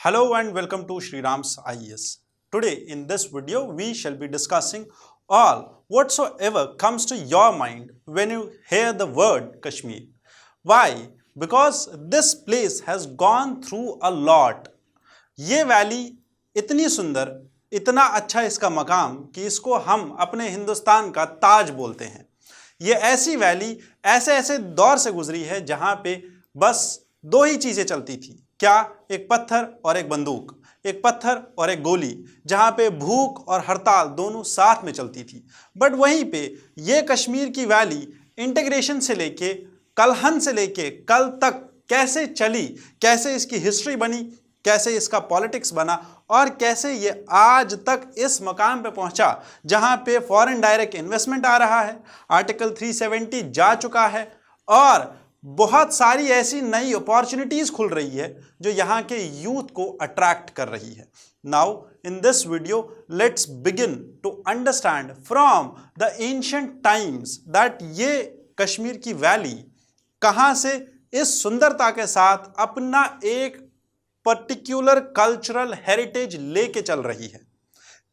Hello and welcome to Shri Ram's IES. Today in this video we shall be discussing all whatsoever comes to your mind when you hear the word Kashmir. Why? Because this place has gone through a lot. ये valley इतनी सुंदर, इतना अच्छा इसका मकाम कि इसको हम अपने हिंदुस्तान का ताज बोलते हैं। ये ऐसी वैली ऐसे ऐसे दौर से गुजरी है जहाँ पे बस दो ही चीज़ें चलती थी। क्या? एक पत्थर और एक बंदूक, एक पत्थर और एक गोली, जहाँ पे भूख और हड़ताल दोनों साथ में चलती थी। बट वहीं पे ये कश्मीर की वैली इंटीग्रेशन से लेके कलहन से लेके कल तक कैसे चली, कैसे इसकी हिस्ट्री बनी, कैसे इसका पॉलिटिक्स बना और कैसे ये आज तक इस मकाम पे पहुंचा जहां पे फॉरेन डायरेक्ट इन्वेस्टमेंट आ रहा है, आर्टिकल 370 जा चुका है और बहुत सारी ऐसी नई अपॉर्चुनिटीज खुल रही है जो यहाँ के यूथ को अट्रैक्ट कर रही है। Now in this video let's begin to understand from the ancient times that ये कश्मीर की वैली कहाँ से इस सुंदरता के साथ अपना एक पर्टिकुलर कल्चरल हेरिटेज लेके चल रही है।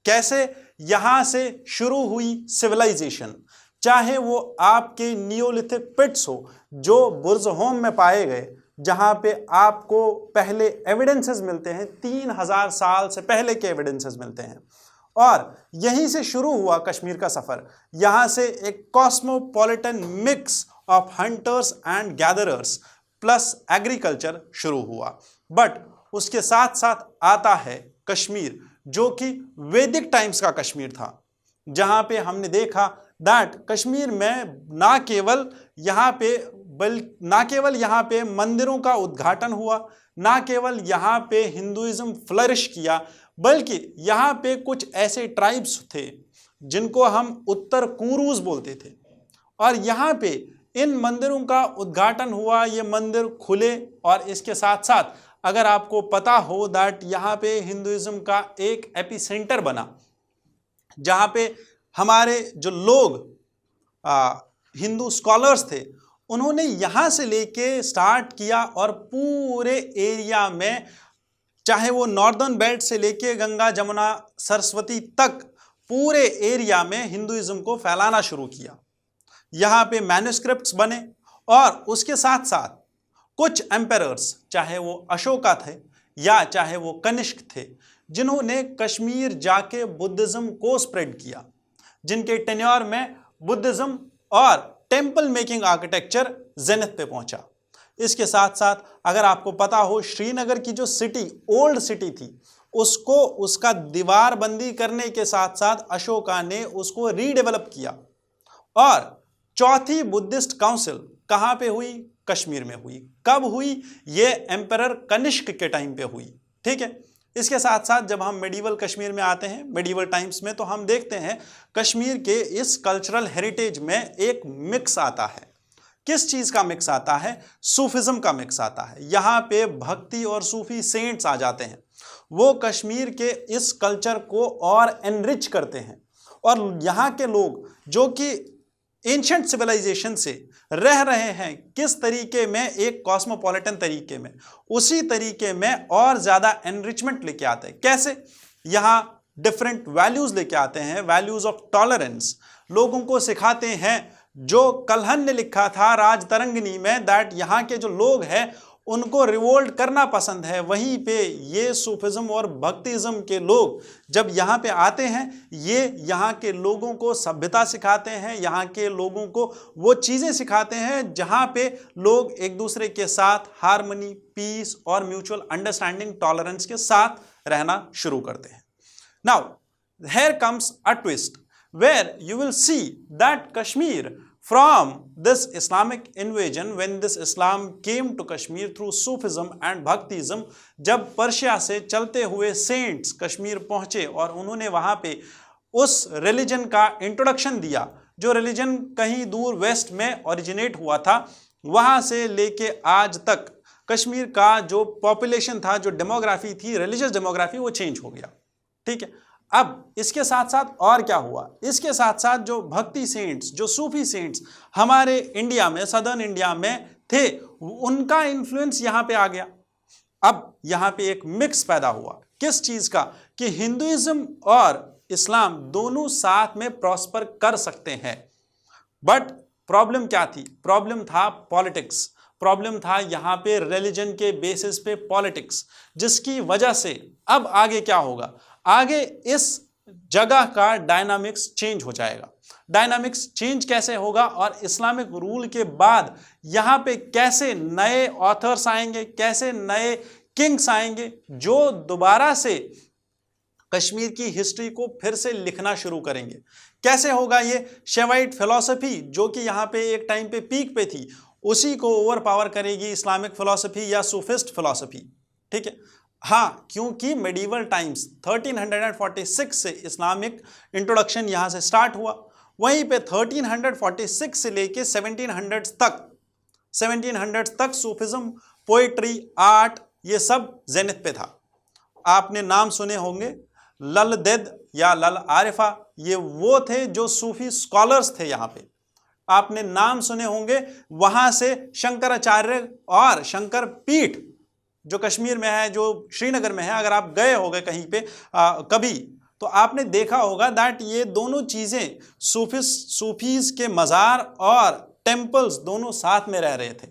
कैसे यहाँ से शुरू हुई सिविलाइजेशन, चाहे वो आपके नियोलिथिक पिट्स हो जो बुर्ज़होम में पाए गए, जहाँ पे आपको पहले एविडेंसेस मिलते हैं, 3000 साल से पहले के एविडेंसेस मिलते हैं, और यहीं से शुरू हुआ कश्मीर का सफ़र। यहाँ से एक cosmopolitan mix of hunters and gatherers plus agriculture शुरू हुआ। बट उसके साथ साथ आता है कश्मीर, जो कि वैदिक टाइम्स का कश्मीर था, जहाँ पे हमने देखा दैट कश्मीर में ना केवल यहाँ पे मंदिरों का उद्घाटन हुआ, ना केवल यहाँ पे हिंदुइज्म फ्लरिश किया, बल्कि यहाँ पे कुछ ऐसे ट्राइब्स थे जिनको हम उत्तर कुरुज बोलते थे, और यहाँ पे इन मंदिरों का उद्घाटन हुआ, ये मंदिर खुले। और इसके साथ साथ अगर आपको पता हो दैट यहाँ पे हिंदुइज्म का एक एपिसेंटर बना, जहाँ पे हमारे जो लोग हिंदू स्कॉलर्स थे उन्होंने यहाँ से लेके स्टार्ट किया और पूरे एरिया में, चाहे वो नॉर्दर्न बेल्ट से लेके गंगा जमुना सरस्वती तक, पूरे एरिया में हिंदुइज्म को फैलाना शुरू किया। यहाँ पे मैन्युस्क्रिप्ट्स बने और उसके साथ साथ कुछ एम्परर्स, चाहे वो अशोका थे या चाहे वो कनिष्क थे, जिन्होंने कश्मीर जाके बुद्धिज्म को स्प्रेड किया, जिनके टेन्योर में बुद्धिज्म और टेम्पल मेकिंग आर्किटेक्चर जेनिथ पे पहुंचा। इसके साथ साथ अगर आपको पता हो, श्रीनगर की जो सिटी, ओल्ड सिटी थी, उसको उसका दीवारबंदी करने के साथ साथ अशोका ने उसको रीडेवलप किया। और चौथी बुद्धिस्ट काउंसिल कहाँ पे हुई? कश्मीर में हुई। कब हुई? ये एम्परर कनिष्क के टाइम पे हुई। ठीक है। इसके साथ साथ जब हम मेडिवल कश्मीर में आते हैं, मेडिवल टाइम्स में, तो हम देखते हैं कश्मीर के इस कल्चरल हेरिटेज में एक मिक्स आता है। किस चीज़ का मिक्स आता है? सूफिज्म का मिक्स आता है। यहाँ पे भक्ति और सूफी सेंट्स आ जाते हैं, वो कश्मीर के इस कल्चर को और एनरिच करते हैं। और यहाँ के लोग जो कि एंशिएंट सिविलाइजेशन से रह रहे हैं किस तरीके में, एक कॉस्मोपॉलिटन तरीके में, उसी तरीके में और ज़्यादा एनरिचमेंट लेके आते हैं। कैसे? यहाँ डिफरेंट वैल्यूज़ लेके आते हैं, वैल्यूज़ ऑफ टॉलरेंस लोगों को सिखाते हैं। जो कलहन ने लिखा था राजतरंगिणी में दैट यहाँ के जो लोग हैं उनको रिवोल्ट करना पसंद है, वहीं पे ये सूफिज्म और भक्तिज्म के लोग जब यहाँ पे आते हैं, ये यहाँ के लोगों को सभ्यता सिखाते हैं, यहाँ के लोगों को वो चीज़ें सिखाते हैं जहाँ पे लोग एक दूसरे के साथ हार्मनी, पीस और म्यूचुअल अंडरस्टैंडिंग, टॉलरेंस के साथ रहना शुरू करते हैं। Now here comes a twist where you will see that Kashmir, from this Islamic invasion, when this Islam came to Kashmir through Sufism and Bhaktism, जब पर्शिया से चलते हुए सेंट्स कश्मीर पहुँचे और उन्होंने वहाँ पे उस रिलीजन का इंट्रोडक्शन दिया, जो रिलीजन कहीं दूर वेस्ट में ओरिजिनेट हुआ था, वहाँ से लेके आज तक कश्मीर का जो पॉपुलेशन था, जो डेमोग्राफी थी, रिलीजियस डेमोग्राफी, वो चेंज हो गया। ठीक है। अब इसके साथ साथ और क्या हुआ? इसके साथ साथ जो भक्ति सेंट्स, जो सूफी सेंट्स हमारे इंडिया में, सदर्न इंडिया में थे, उनका इन्फ्लुएंस यहाँ पे आ गया। अब यहां पे एक मिक्स पैदा हुआ, किस चीज का, कि हिंदुइज्म और इस्लाम दोनों साथ में प्रॉस्पर कर सकते हैं। बट प्रॉब्लम क्या थी, प्रॉब्लम था पॉलिटिक्स, प्रॉब्लम था यहां पे रिलीजन के बेसिस पे पॉलिटिक्स, जिसकी वजह से अब आगे क्या होगा, आगे इस जगह का डायनामिक्स चेंज हो जाएगा। डायनामिक्स चेंज कैसे होगा और इस्लामिक रूल के बाद यहां पे कैसे नए ऑथर्स आएंगे, कैसे नए किंग्स आएंगे जो दोबारा से कश्मीर की हिस्ट्री को फिर से लिखना शुरू करेंगे। कैसे होगा ये, शेवाइट फिलॉसफी जो कि यहाँ पे एक टाइम पे पीक पे थी, उसी को ओवर पावर करेगी इस्लामिक फिलॉसफी या सूफिस्ट फिलॉसफी। ठीक है, हाँ, क्योंकि मेडिवल टाइम्स 1346 से इस्लामिक इंट्रोडक्शन यहाँ से स्टार्ट हुआ, वहीं पे 1346 से लेके 1700 तक सूफिज्म, पोइट्री, आर्ट, ये सब जेनिथ पे था। आपने नाम सुने होंगे लल देद या लल आरिफा, ये वो थे जो सूफी स्कॉलर्स थे यहाँ पे, आपने नाम सुने होंगे। वहां से शंकराचार्य और शंकर पीठ जो कश्मीर में है, जो श्रीनगर में है, अगर आप गए होंगे कहीं पे कभी, तो आपने देखा होगा दैट ये दोनों चीजें सूफीज के मज़ार और टेम्पल्स दोनों साथ में रह रहे थे।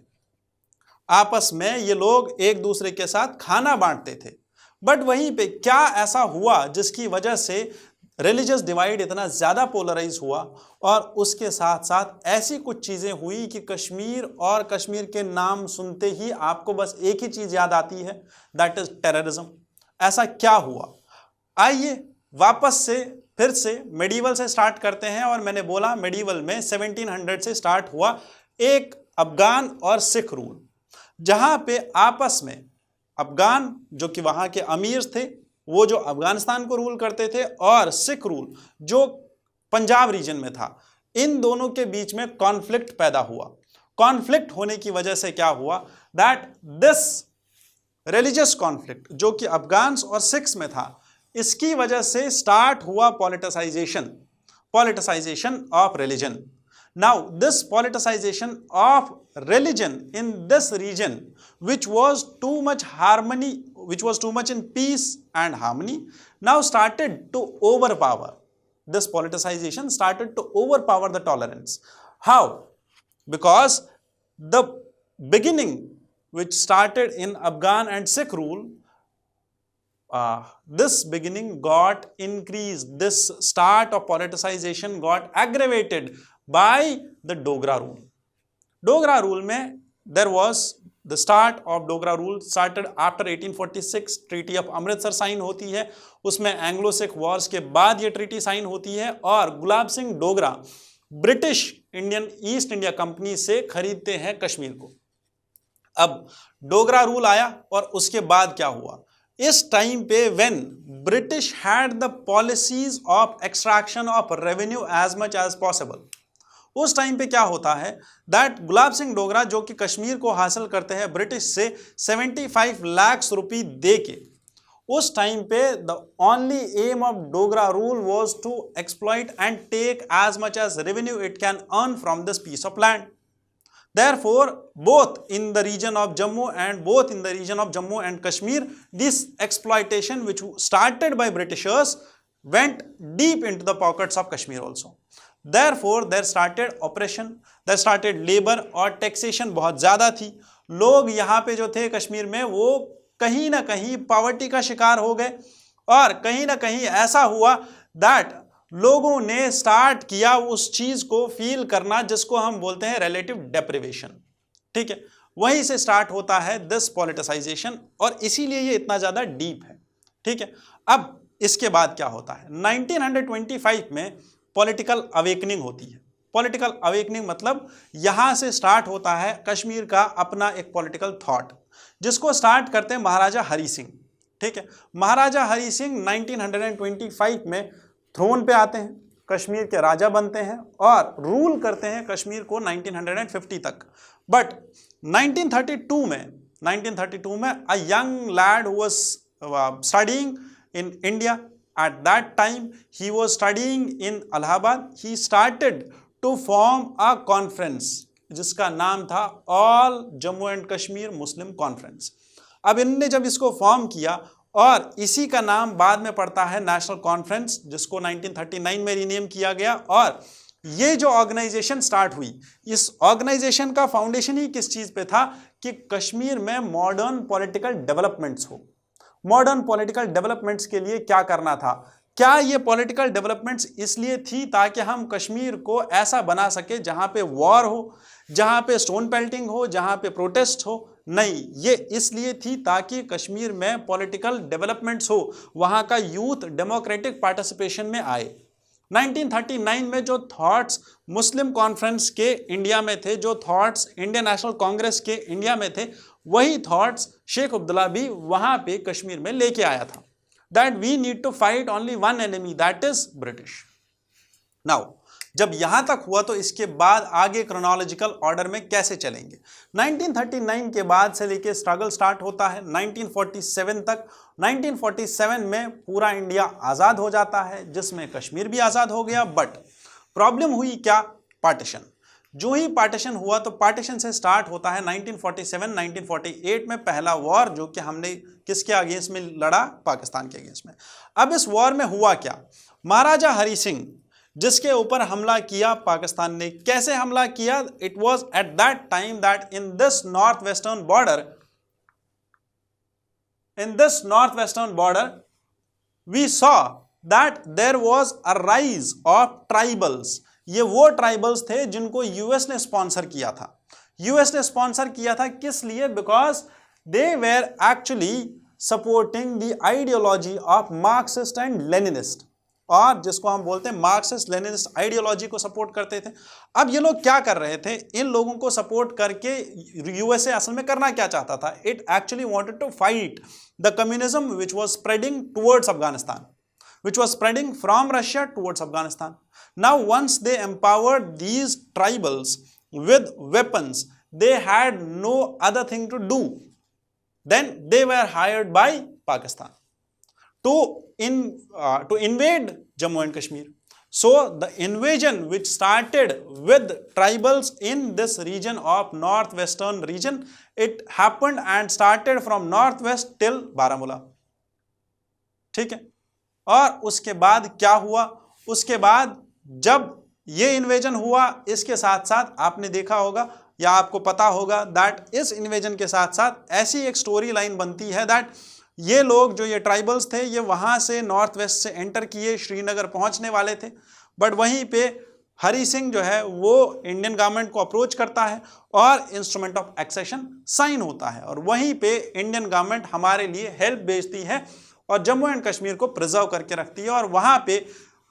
आपस में ये लोग एक दूसरे के साथ खाना बांटते थे। बट वहीं पे क्या ऐसा हुआ जिसकी वजह से रिलीजियस डिवाइड इतना ज़्यादा पोलराइज हुआ, और उसके साथ साथ ऐसी कुछ चीज़ें हुई कि कश्मीर और कश्मीर के नाम सुनते ही आपको बस एक ही चीज़ याद आती है, दैट इज़ टेररिज्म। ऐसा क्या हुआ, आइए वापस से फिर से मेडिवल से स्टार्ट करते हैं। और मैंने बोला मेडिवल में 1700 से स्टार्ट हुआ एक अफगान और सिख रूल, जहाँ पे आपस में अफगान जो कि वहाँ के अमीर थे, वो जो अफगानिस्तान को रूल करते थे, और सिख रूल जो पंजाब रीजन में था, इन दोनों के बीच में कॉन्फ्लिक्ट पैदा हुआ। कॉन्फ्लिक्ट होने की वजह से क्या हुआ, दैट दिस रिलीजियस कॉन्फ्लिक्ट जो कि अफगान्स और सिख्स में था, इसकी वजह से स्टार्ट हुआ politicisation of religion. Now, this politicization of religion in this region, which was too much in peace and harmony, now started to overpower. This politicization started to overpower the tolerance. How? Because the beginning, which started in Afghan and Sikh rule, this beginning got increased. This start of politicization got aggravated by the Dogra rule. Dogra rule में there was the start of Dogra rule started after 1846. Treaty of Amritsar sign होती है, उसमें Anglo Sikh Wars के बाद ये treaty sign होती है, और Gulab Singh Dogra British Indian East India Company से खरीदते हैं कश्मीर को। अब डोगरा रूल आया, और उसके बाद क्या हुआ, इस टाइम पे when British had the policies of extraction of revenue as much as possible, उस टाइम पे क्या होता है दैट गुलाब सिंह डोगरा जो कि कश्मीर को हासिल करते हैं ब्रिटिश से 75 लाख रुपए दे के, उस टाइम पे the only aim of Dogra rule was to exploit and take as much as revenue it can earn from this piece of land. Therefore, both in the region of Jammu and Kashmir, this exploitation which started by Britishers went deep into the pockets of Kashmir also. Therefore, there started oppression, there started labor, और taxation बहुत ज़्यादा थी। लोग यहाँ पे जो थे कश्मीर में, वो कहीं ना कहीं पॉवर्टी का शिकार हो गए, और कहीं ना कहीं ऐसा हुआ दैट लोगों ने स्टार्ट किया उस चीज को फील करना जिसको हम बोलते हैं रिलेटिव डेप्रिवेशन। ठीक है, वहीं से स्टार्ट होता है दिस पॉलिटिसाइजेशन, और इसीलिए ये इतना ज्यादा डीप है। ठीक है, अब इसके बाद क्या होता है, 1925 में पॉलिटिकल अवेकनिंग होती है। पॉलिटिकल अवेकनिंग मतलब यहां से स्टार्ट होता है कश्मीर का अपना एक पॉलिटिकल थॉट, जिसको स्टार्ट करते हैं महाराजा हरि सिंह। ठीक है, महाराजा हरि सिंह 1925 में थ्रोन पे आते हैं, कश्मीर के राजा बनते हैं, और रूल करते हैं कश्मीर को 1950 तक। बट 1932 में a young lad who was studying in India, at that time he was studying in Allahabad, he started to form a conference जिसका नाम था all Jammu and Kashmir Muslim conference. अब इनने जब इसको फॉर्म किया और इसी का नाम बाद में पड़ता है नेशनल कॉन्फ्रेंस, जिसको 1939 में रीनेम किया गया। और ये जो ऑर्गेनाइजेशन स्टार्ट हुई, इस ऑर्गेनाइजेशन का फाउंडेशन ही किस चीज पे था कि कश्मीर में मॉडर्न पॉलिटिकल डेवलपमेंट्स हो। मॉडर्न पॉलिटिकल डेवलपमेंट्स के लिए क्या करना था? क्या ये पॉलिटिकल डेवलपमेंट्स इसलिए थी ताकि हम कश्मीर को ऐसा बना सके जहां पे वॉर हो, जहां पे स्टोन पेल्टिंग हो, जहां पे प्रोटेस्ट हो? नहीं, ये इसलिए थी ताकि कश्मीर में पॉलिटिकल डेवलपमेंट्स हो, वहां का यूथ डेमोक्रेटिक पार्टिसिपेशन में आए। 1939 में जो थॉट्स मुस्लिम कॉन्फ्रेंस के इंडिया में थे, जो थॉट्स इंडियन नेशनल कांग्रेस के इंडिया में थे, वही थॉट्स शेख अब्दुल्ला भी वहां पे कश्मीर में लेके आया था। That we need to fight only one enemy, that is British. नाउ जब यहां तक हुआ तो इसके बाद आगे क्रोनोलॉजिकल ऑर्डर में कैसे चलेंगे? 1939 के बाद से लेके स्ट्रगल स्टार्ट होता है 1947 तक। 1947 में पूरा इंडिया आज़ाद हो जाता है, जिसमें कश्मीर भी आज़ाद हो गया। बट प्रॉब्लम हुई क्या? पार्टीशन। जो ही पार्टीशन हुआ तो पार्टीशन से स्टार्ट होता है 1947-1948 में पहला वॉर, जो कि हमने किसके अगेंस्ट में लड़ा? पाकिस्तान के अगेंस्ट में। अब इस वॉर में हुआ क्या? महाराजा हरि सिंह जिसके ऊपर हमला किया पाकिस्तान ने, कैसे हमला किया? It was at that time that in this north western border we saw that there was a rise of tribals. ये वो ट्राइबल्स थे जिनको यूएस ने स्पॉन्सर किया था। यूएस ने स्पॉन्सर किया था किस लिए? Because they were actually supporting the ideology of Marxist and Leninist, और जिसको हम बोलते हैं मार्क्सिस्ट लेनिनिस्ट आइडियोलॉजी को सपोर्ट करते थे। अब ये लोग क्या कर रहे थे? इन लोगों को सपोर्ट करके यूएसए असल में करना क्या चाहता था? It actually wanted to fight the communism which was spreading towards Afghanistan, which was spreading from Russia towards Afghanistan. Now, once they empowered these tribals with weapons, they had no other thing to do. Then they were hired by Pakistan to invade Jammu and Kashmir. So, the invasion which started with tribals in this region of northwestern region, it happened and started from northwest till Baramulla. ठीक है? और उसके बाद क्या हुआ? उसके बाद जब ये इन्वेजन हुआ, इसके साथ साथ आपने देखा होगा या आपको पता होगा दैट इस इन्वेजन के साथ साथ ऐसी एक स्टोरी लाइन बनती है दैट ये लोग जो ये ट्राइबल्स थे, ये वहाँ से नॉर्थ वेस्ट से एंटर किए, श्रीनगर पहुँचने वाले थे। बट वहीं पे हरि सिंह जो है वो इंडियन गवर्नमेंट को अप्रोच करता है और इंस्ट्रूमेंट ऑफ एक्सेशन साइन होता है, और वहीं पे इंडियन गवर्नमेंट हमारे लिए हेल्प भेजती है और जम्मू एंड कश्मीर को प्रिजर्व करके रखती है। और वहाँ पे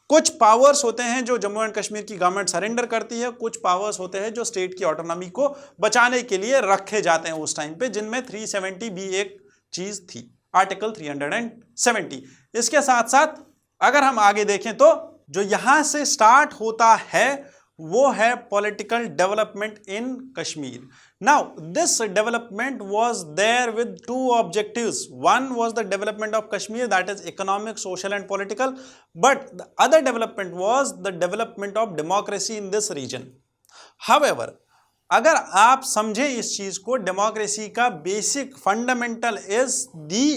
कुछ पावर्स होते हैं जो जम्मू एंड कश्मीर की गवर्नमेंट सरेंडर करती है, कुछ पावर्स होते हैं जो स्टेट की ऑटोनॉमी को बचाने के लिए रखे जाते हैं उस टाइम पे, जिनमें 370 भी एक चीज़ थी, आर्टिकल 370। इसके साथ साथ अगर हम आगे देखें तो जो यहाँ से स्टार्ट होता है वो है political development in Kashmir. Now, this development was there with two objectives. One was the development of Kashmir, that is economic, social and political. But the other development was the development of democracy in this region. However, अगर आप समझें इस चीज को, democracy का basic fundamental is the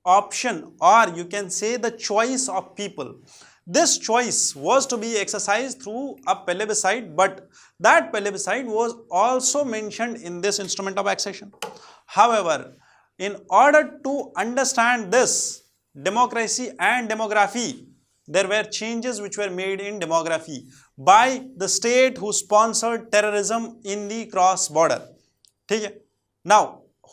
option, or you can say the choice of people. This choice was to be exercised through a plebiscite, but that plebiscite was also mentioned in this instrument of accession. However, in order to understand this democracy and demography, there were changes which were made in demography by the state who sponsored terrorism in the cross border. ठीक है? Now,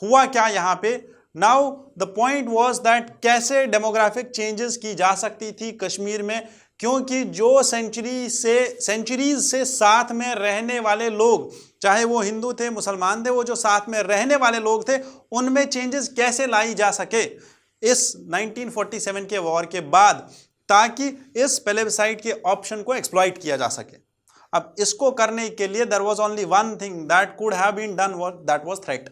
हुआ क्या यहाँ पे? Now the point was that कैसे demographic changes की जा सकती थी कश्मीर में, क्योंकि जो सेंचुरीज से साथ में रहने वाले लोग, चाहे वो हिंदू थे, मुसलमान थे, वो जो साथ में रहने वाले लोग थे, उनमें चेंजेस कैसे लाई जा सके इस 1947 के वॉर के बाद, ताकि इस प्लेबिसाइट के ऑप्शन को एक्सप्लॉइट किया जा सके। अब इसको करने के लिए there was only one thing that could have been done, that was threat,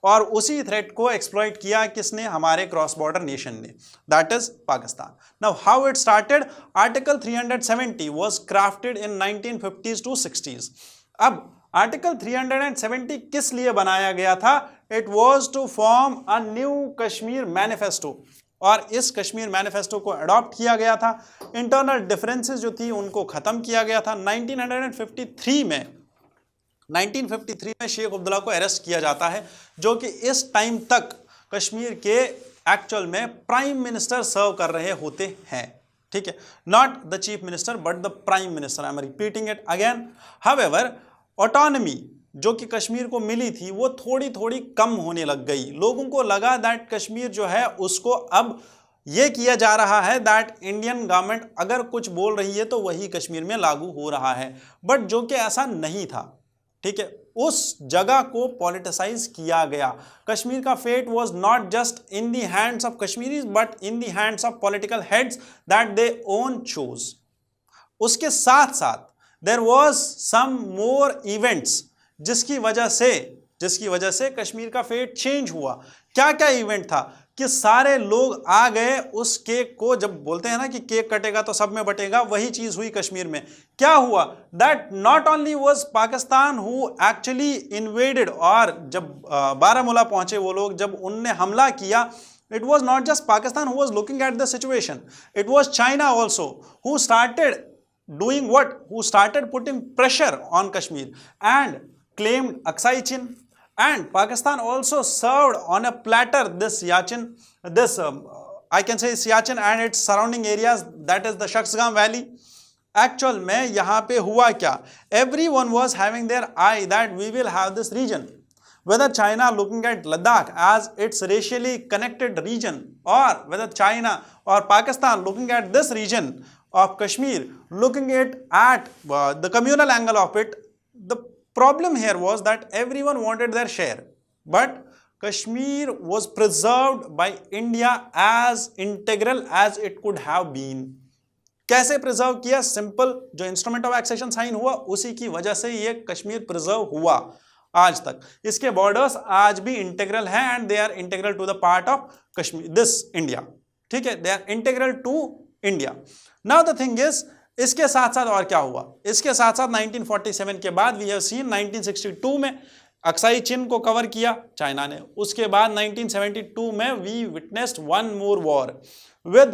और उसी थ्रेट को एक्सप्लॉइट किया किसने? हमारे क्रॉस बॉर्डर नेशन ने, that is Pakistan. Now how it started? Article 370 was crafted in 1950s to 60s। अब article 370 किस लिए बनाया गया था? It was to form a new Kashmir manifesto, और इस कश्मीर मैनिफेस्टो को अडॉप्ट किया गया था। इंटरनल डिफरेंसेस जो थी उनको खत्म किया गया था। 1953 में शेख अब्दुल्ला को अरेस्ट किया जाता है, जो कि इस टाइम तक कश्मीर के एक्चुअल में प्राइम मिनिस्टर सर्व कर रहे होते हैं, ठीक है, not the chief minister but the prime minister. I am repeating it again. However, autonomy जो कि कश्मीर को मिली थी वो थोड़ी थोड़ी कम होने लग गई। लोगों को लगा दैट कश्मीर जो है उसको अब ये किया जा रहा है दैट इंडियन गवर्नमेंट अगर कुछ बोल रही है तो वही कश्मीर में लागू हो रहा है, बट जो कि ऐसा नहीं था, ठीक है। उस जगह को पॉलिटिसाइज किया गया। कश्मीर का fate was not just in the hands of Kashmiris but in the hands of political heads that they own chose. उसके साथ साथ there was some more events जिसकी वजह से कश्मीर का फेट चेंज हुआ। क्या क्या इवेंट था कि सारे लोग आ गए उस केक को, जब बोलते हैं ना कि केक कटेगा तो सब में बटेगा, वही चीज हुई कश्मीर में। क्या हुआ that not only was Pakistan who actually invaded, और जब बारामूला पहुंचे वो लोग, जब उनने हमला किया, it was not just Pakistan who was looking at the situation, it was China also who started doing what, who started putting pressure on Kashmir and claimed Aksai Chin, and Pakistan also served on a platter this Siachen, I can say Siachen and its surrounding areas, that is the Shaksgam Valley. Actual में यहाँ पे हुआ क्या, everyone was having their eye that we will have this region, whether China looking at Ladakh as its racially connected region, or whether China or Pakistan looking at this region of Kashmir, looking at the communal angle of it. The problem here was that everyone wanted their share, but Kashmir was preserved by India as integral as it could have been. कैसे preserve किया? Simple, जो instrument of accession sign हुआ उसी की वजह से ये Kashmir preserve हुआ आज तक। इसके बॉर्डर्स आज भी इंटेग्रल हैं and they are integral to the part of Kashmir, this India, ठीक है, they are integral to India. Now the thing is, इसके साथ साथ और क्या हुआ? इसके साथ साथ 1947 के बाद वी हैव सीन 1962 में अक्साई चिन को कवर किया चाइना ने। उसके बाद 1972 में we witnessed one more war with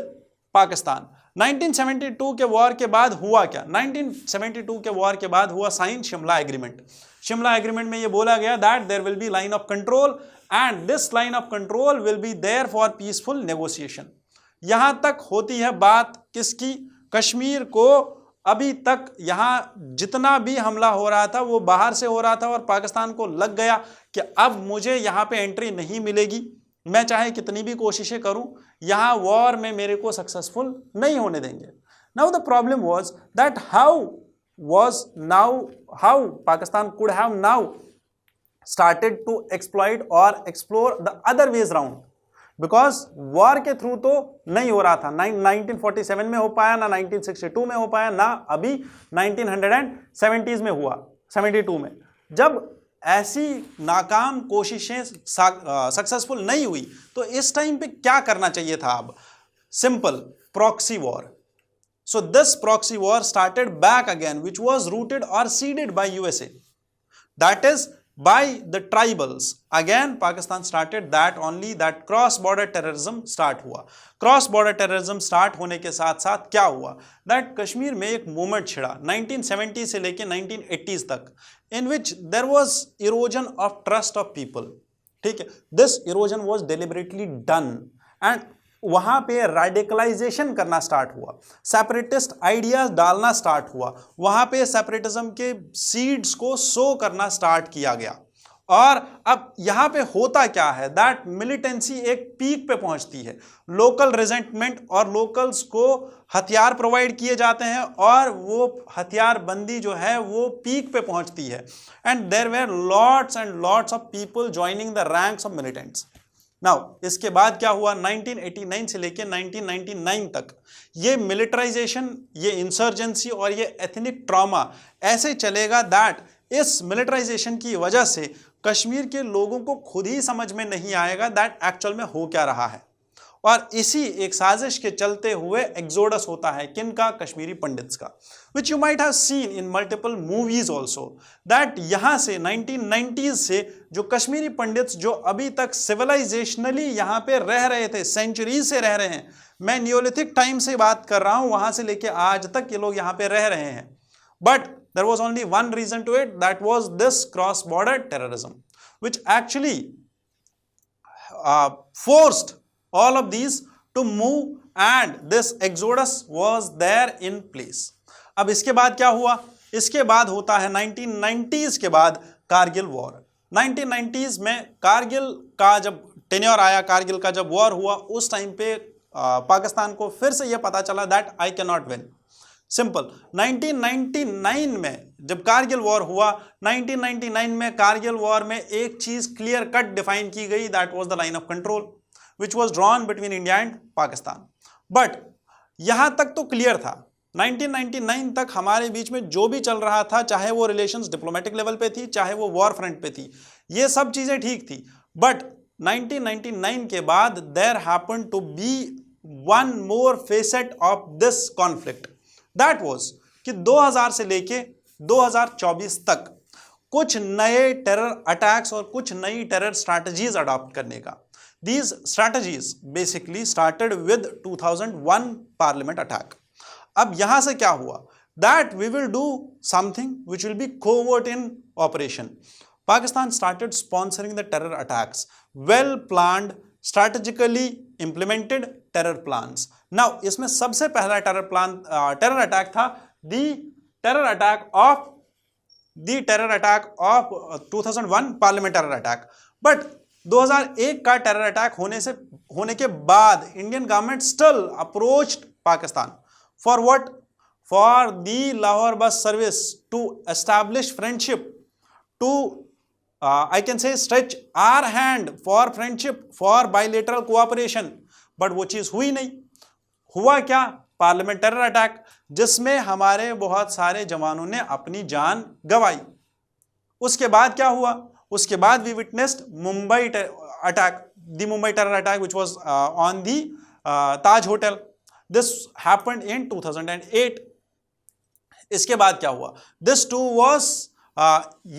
Pakistan. 1972 के वॉर के बाद हुआ क्या? 1972 के वॉर के बाद हुआ sign Shimla agreement. Shimla agreement में ये बोला गया that there will be line of control and this line of control will be there for peaceful negotiation. यहां तक होती है बात किसकी? कश्मीर को अभी तक यहां जितना भी हमला हो रहा था वो बाहर से हो रहा था और पाकिस्तान को लग गया कि अब मुझे यहां पे एंट्री नहीं मिलेगी, मैं चाहे कितनी भी कोशिशें करूं, यहां वॉर में मेरे को सक्सेसफुल नहीं होने देंगे। Now the problem was that how Pakistan could have now started to exploit or explore the other ways round, because war के थ्रू तो नहीं हो रहा था। 1947 में हो पाया ना, 1962 में हो पाया ना, अभी 1970s में हुआ, 72 में। जब ऐसी नाकाम कोशिशें सक्सेसफुल नहीं हुई तो इस टाइम पे क्या करना चाहिए था? अब simple, proxy war. So this proxy war started back again, which was rooted or seeded by USA, that is by the tribals. Again Pakistan started that, only that cross border terrorism start हुआ। cross border terrorism start होने के साथ साथ क्या हुआ? that Kashmir में एक movement छिड़ा 1970 से लेके 1980s तक, in which there was erosion of trust of people, ठीक है। this erosion was deliberately done and वहां पे रेडिकलाइजेशन करना स्टार्ट हुआ, सेपरेटिस्ट आइडियाज डालना स्टार्ट हुआ, वहां पे सेपरेटिज्म के सीड्स को सो करना स्टार्ट किया गया। और अब यहां पे होता क्या है दैट मिलिटेंसी एक पीक पे पहुंचती है, लोकल रिजेंटमेंट और लोकल्स को हथियार प्रोवाइड किए जाते हैं और वो हथियार बंदी जो है वो पीक पे पहुंचती है and there were lots and lots of people joining the ranks of militants. Now इसके बाद क्या हुआ? 1989 से लेके 1999 तक ये मिलिटराइजेशन, ये इंसर्जेंसी और ये एथनिक ट्रॉमा ऐसे चलेगा दैट इस मिलिटराइजेशन की वजह से कश्मीर के लोगों को खुद ही समझ में नहीं आएगा दैट एक्चुअल में हो क्या रहा है। और इसी एक साजिश के चलते हुए एक्सोडस होता है किनका? कश्मीरी पंडित्स का, which you might have seen in multiple movies also, that यहां से 1990s से जो कश्मीरी पंडित्स जो अभी तक सिविलाइजेशनली यहां पे रह रहे थे, सेंचुरीज से रह रहे हैं, मैं नियोलिथिक टाइम से बात कर रहा हूं, वहां से लेके आज तक ये लोग यहां पे रह रहे हैं, but there was only one reason to it, that was this cross border terrorism, which actually forced all of these to move, and this exodus was there in place. अब इसके बाद क्या हुआ? इसके बाद होता है 1990s के बाद कारगिल वॉर। 1990s में कारगिल का जब टेन्योर आया, कारगिल का जब वॉर हुआ, उस टाइम पे पाकिस्तान को फिर से यह पता चला that I can not win. Simple. 1999 में जब कारगिल वॉर हुआ, 1999 में कारगिल वॉर में एक चीज क्लियर कट डिफाइन की गई, that was the line of control which was drawn between India and Pakistan. But यहां तक तो क्लियर था, 1999 तक हमारे बीच में जो भी चल रहा था, चाहे वो रिलेशंस डिप्लोमेटिक लेवल पे थी, चाहे वो वॉर फ्रंट पे थी, ये सब चीजें ठीक थी। बट 1999 के बाद there happened to be one more facet of this conflict, that was कि 2000 से लेके 2024 तक कुछ नए टेरर अटैक्स और कुछ नई टेरर स्ट्रैटेजीज अडॉप्ट करने का। These strategies basically started with 2001 parliament attack. अब यहां से क्या हुआ? That we will do something which will be covert in operation. Pakistan started sponsoring the terror attacks, well planned, strategically implemented terror plans. Now इसमें सबसे पहला terror attack था the terror attack of 2001 parliament terror attack. But 2001 का terror attack होने के बाद Indian government still approached Pakistan for what? For the Lahore bus service, to establish friendship, to I can say stretch our hand for friendship, for bilateral cooperation. But वो चीज हुई नहीं। हुआ क्या? पार्लियामेंट टेरर अटैक, जिसमें हमारे बहुत सारे जवानों ने अपनी जान गंवाई। उसके बाद क्या हुआ? उसके बाद we witnessed Mumbai attack, the Mumbai terror attack which was on the Taj hotel. This happened in 2008। इसके बाद क्या हुआ? दिस टू वाज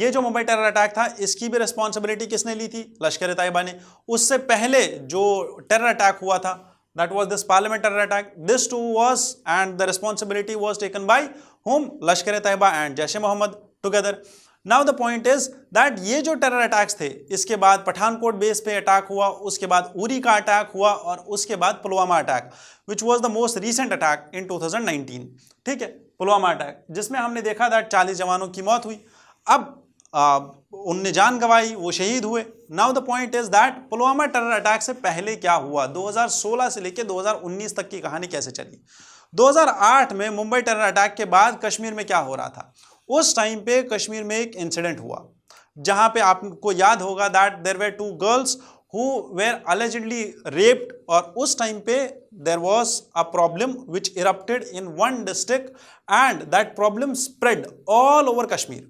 ये जो मुंबई टेरर अटैक था, इसकी भी रिस्पॉन्सिबिलिटी किसने ली थी? लश्कर तैयबा ने। उससे पहले जो टेरर अटैक हुआ था, that was this parliament terror attack. This too was, and the responsibility was taken by whom? Lashkar Taiba and Jaish Mohammed together. Now the point is that ये जो टेरर अटैक्स थे, इसके बाद Pathankot base पे attack हुआ, उसके बाद उरी का अटैक हुआ, और उसके बाद Pulwama attack which was the most recent attack in 2019. ठीक है, पुलवामा अटैक, जिसमें हमने देखा that 40 जवानों की मौत हुई। अब उनने जान गंवाई, वो शहीद हुए। Now the point is that Pulwama terror attack से पहले क्या हुआ? 2016 से लेकर 2019 तक की कहानी कैसे चली? 2008 में मुंबई टेरर अटैक के बाद कश्मीर में क्या हो रहा था? उस टाइम पे कश्मीर में एक इंसिडेंट हुआ, जहां पे आपको याद होगा that there were 2 girls who were allegedly raped, और उस टाइम पे there was a problem which erupted in one district and that problem spread all over Kashmir.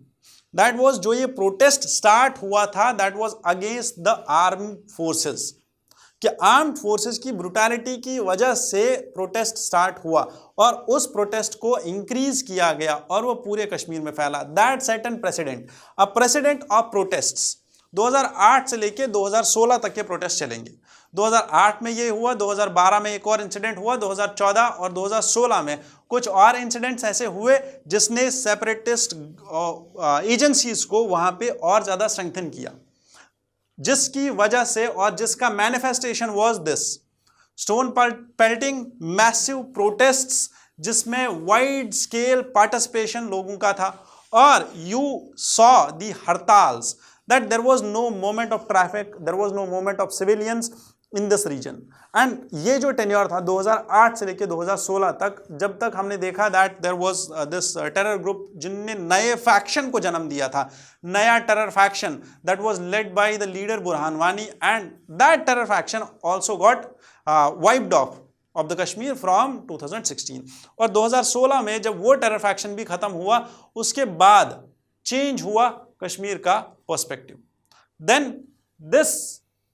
That was जो ये प्रोटेस्ट स्टार्ट हुआ था, that was against the armed forces, कि armed forces की brutality की वजह से प्रोटेस्ट स्टार्ट हुआ, और उस प्रोटेस्ट को इंक्रीज किया गया और वो पूरे कश्मीर में फैला। That set an president, a president of protests. 2008 से लेके 2016 तक के प्रोटेस्ट चलेंगे। 2008 में ये हुआ, 2012 में एक और इंसिडेंट हुआ, 2014 और 2016 में कुछ और इंसिडेंट्स ऐसे हुए जिसने सेपरेटिस्ट एजेंसीज को वहां पे और ज्यादा स्ट्रेंथन किया, जिसकी वजह से और जिसका manifestation was this stone pelting, massive protests, जिसमें वाइड स्केल पार्टिसिपेशन लोगों का था, और you saw the hartals, that there was no movement of traffic, there was no movement of civilians in this region. and ये जो टेन्योर था 2008 से लेकर 2016 तक, जब तक हमने देखा that there was this terror group जिनने नए फैक्शन को जन्म दिया था, नया terror faction that was led by the leader Burhan Wani, and that terror faction also got wiped off of the Kashmir from 2016. और 2016 में जब वो टेरर फैक्शन भी खत्म हुआ, उसके बाद चेंज हुआ कश्मीर का perspective. Then this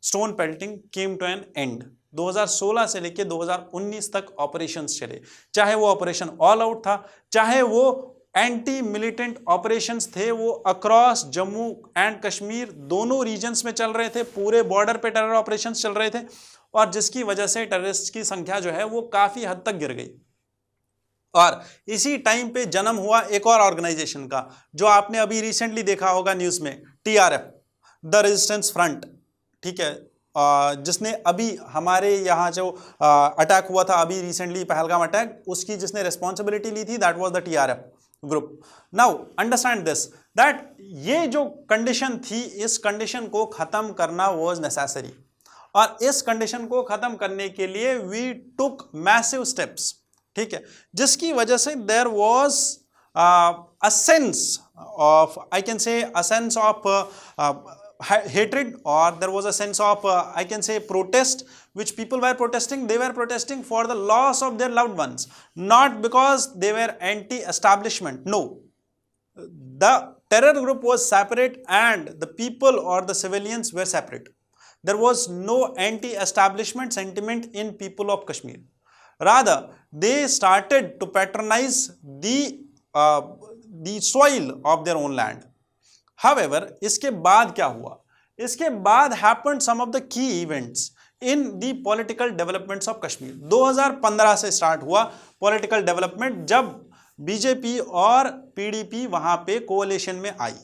stone pelting came to an end. 2016 से लेके 2019 तक ऑपरेशंस चले, चाहे वो ऑपरेशन ऑल आउट था, चाहे वो एंटी मिलिटेंट ऑपरेशंस थे, वो अक्रॉस जम्मू एंड कश्मीर दोनों रीजन्स में चल रहे थे, पूरे बॉर्डर पे टेरर ऑपरेशंस चल रहे थे, और जिसकी वजह से टेररिस्ट की संख्या जो है वो काफी हद तक गिर गई। और इसी टाइम पे जन्म हुआ एक और ऑर्गेनाइजेशन का, जो आपने अभी रिसेंटली देखा होगा न्यूज में, TRF, द रेजिस्टेंस फ्रंट, ठीक है, जिसने अभी हमारे यहाँ जो अटैक हुआ था अभी रिसेंटली पहलगाम अटैक, उसकी जिसने रिस्पॉन्सिबिलिटी ली थी, that was the TRF group. Now understand this, that ये जो कंडीशन थी, इस कंडीशन को खत्म करना वाज नेसेसरी, और इस कंडीशन को खत्म करने के लिए वी टुक मैसिव स्टेप्स, ठीक है, जिसकी वजह से there was a sense of, I can say a sense of hatred, or there was a sense of I can say protest, which people were protesting. They were protesting for the loss of their loved ones, not because they were anti-establishment. No, the terror group was separate and the people or the civilians were separate. There was no anti-establishment sentiment in people of Kashmir. Rather, they started to patronize the soil of their own land. However, इसके बाद क्या हुआ? इसके बाद happened some of the key events in the political developments of Kashmir. 2015 से start हुआ political development, जब BJP और पीडीपी वहां पे कोalition में आई।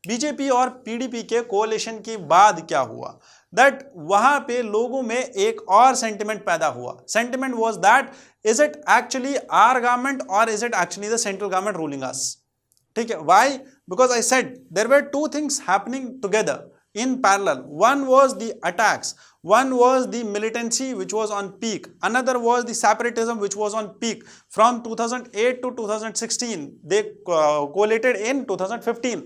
बीजेपी और पीडीपी के कोalition के बाद क्या हुआ? दैट वहां पे लोगों में एक और सेंटिमेंट पैदा हुआ। Sentiment was that is it actually our government or is it actually the central government ruling us? ठीक है, why? Because I said there were two things happening together in parallel. One was the attacks, one was the militancy which was on peak, another was the separatism which was on peak from 2008 to 2016. They collated in 2015.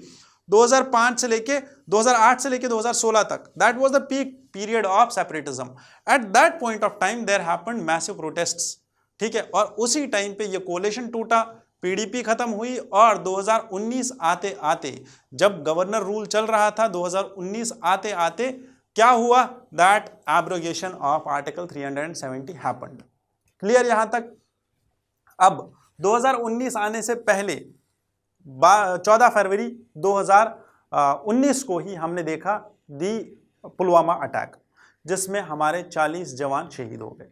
2005 से लेके 2008 से लेके 2016 तक, that was the peak period of separatism. At that point of time there happened massive protests, ठीक है, और उसी time पे ये कोलेशन टूटा, पीडीपी खत्म हुई, और 2019 आते आते, जब गवर्नर रूल चल रहा था, 2019 आते आते क्या हुआ? That abrogation of article 370 happened. Clear यहां तक? अब 2019 आने से पहले 14 फरवरी 2019 को ही हमने देखा दी पुलवामा अटैक, जिसमें हमारे 40 जवान शहीद हो गए।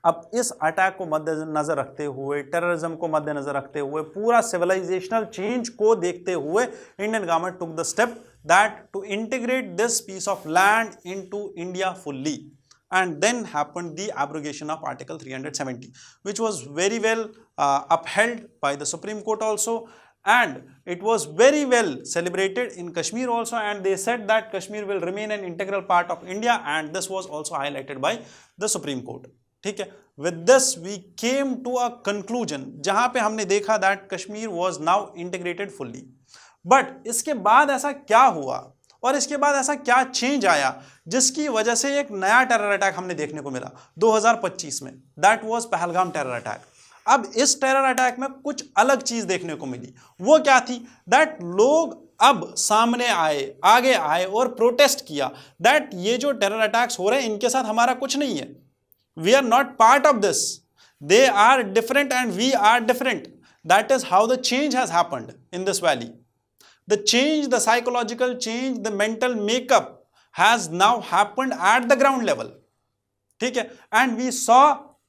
अब इस अटैक को मद्देनजर रखते हुए, टेररिज्म को मद्देनजर रखते हुए, पूरा सिविलाइजेशनल चेंज को देखते हुए, Indian government took the step that to integrate this piece of land into India fully, and then happened the abrogation of article 370, which was very well upheld by the Supreme Court also, and it was very well celebrated in Kashmir also, and they said that Kashmir will remain an integral part of India, and this was also highlighted by the Supreme Court. ठीक है, with this we came to a conclusion, जहां पे हमने देखा that Kashmir was now integrated fully. But इसके बाद ऐसा क्या हुआ और इसके बाद ऐसा क्या चेंज आया जिसकी वजह से एक नया टेरर अटैक हमने देखने को मिला 2025 में? That was Pahalgam terror attack. अब इस टेरर अटैक में कुछ अलग चीज देखने को मिली। वो क्या थी? दैट लोग अब सामने आए, आगे आए और प्रोटेस्ट किया दैट ये जो टेरर अटैक्स हो रहे हैं इनके साथ हमारा कुछ नहीं है, we are not part of this, they are different and we are different. That is how the change has happened in this valley. The change, the psychological change, the mental makeup has now happened at the ground level. ठीक है, and we saw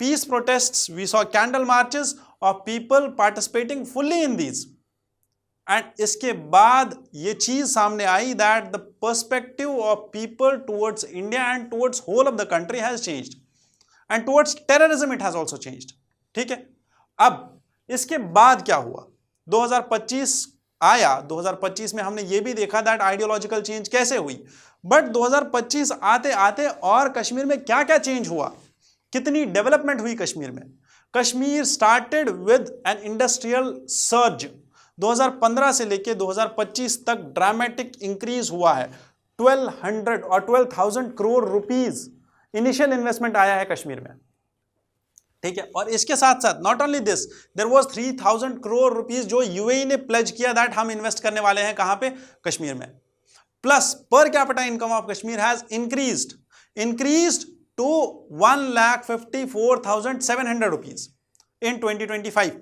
peace protests, we saw candle marches of people participating fully in these. And इसके बाद ये चीज सामने आई that the perspective of people towards India and towards whole of the country has changed. And towards terrorism it has also changed. ठीक है, अब इसके बाद क्या हुआ? 2025 आया, 2025 में हमने ये भी देखा दैट आइडियोलॉजिकल चेंज कैसे हुई, बट 2025 आते आते और कश्मीर में क्या क्या चेंज हुआ, कितनी डेवलपमेंट हुई कश्मीर में। Kashmir started with an industrial surge. 2015 से लेके 2025 तक ड्रामेटिक इंक्रीज हुआ है। 1200 और 12,000 करोड़ रुपीज इनिशियल इन्वेस्टमेंट आया है कश्मीर में। ठीक है, और इसके साथ साथ not only this, there was 3,000 crore rupees जो यूएई ने प्लेज किया दैट हम इन्वेस्ट करने वाले हैं कहां पे? कश्मीर में। Plus per capita income of Kashmir has increased to 1,54,700 rupees in 2025.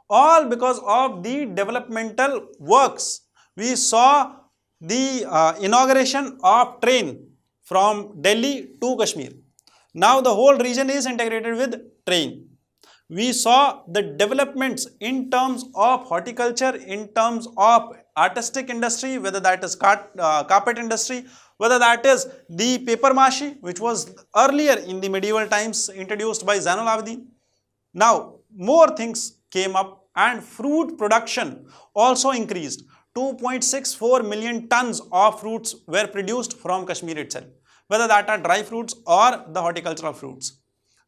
All because of the developmental works. We saw the inauguration of train from Delhi to Kashmir. Now the whole region is integrated with train. We saw the developments in terms of horticulture, in terms of artistic industry, whether that is carpet industry, whether that is the paper mache, which was earlier in the medieval times introduced by Zainul Abidin. Now more things came up and fruit production also increased. 2.64 million tons of fruits were produced from Kashmir itself, whether that are dry fruits or the horticultural fruits.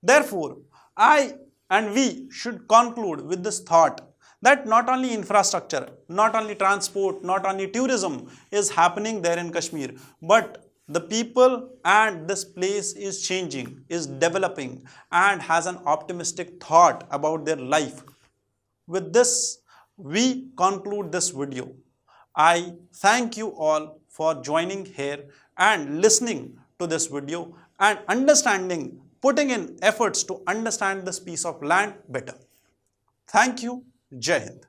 Therefore, I and we should conclude with this thought that not only infrastructure, not only transport, not only tourism is happening there in Kashmir, but the people and this place is changing, is developing, and has an optimistic thought about their life. With this, we conclude this video. I thank you all for joining here and listening to this video and understanding, putting in efforts to understand this piece of land better. Thank you. Jai Hind.